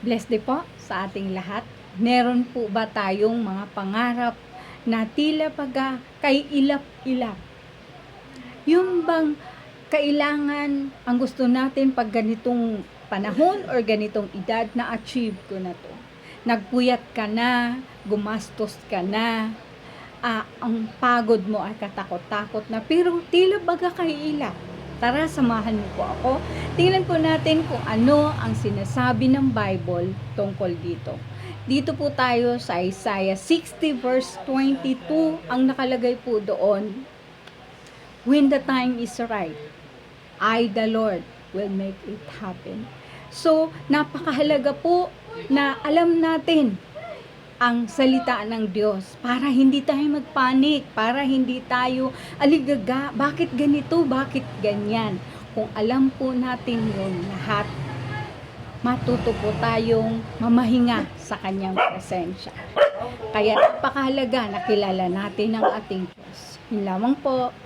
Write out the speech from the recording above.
Blessed day po sa ating lahat. Meron po ba tayong mga pangarap na tila baga kay ilap-ilap? Yung bang kailangan ang gusto natin pag ganitong panahon or ganitong edad na achieve ko na to. Nagpuyat ka na, gumastos ka na, ang pagod mo ay katakot-takot na, pero tila baga kay ilap. Tara, samahan mo po ako. Tingnan po natin kung ano ang sinasabi ng Bible tungkol dito. Dito po tayo sa Isaiah 60 verse 22. Ang nakalagay po doon, when the time is right, I, the Lord, will make it happen. So, napakahalaga po na alam natin ang salita ng Diyos para hindi tayo magpanik, para hindi tayo aligaga, bakit ganito, bakit ganyan. Kung alam po natin yun lahat, matuto po tayong mamahinga sa kanyang presensya. Kaya napakahalaga na kilala natin ang ating Diyos. Yun lamang po.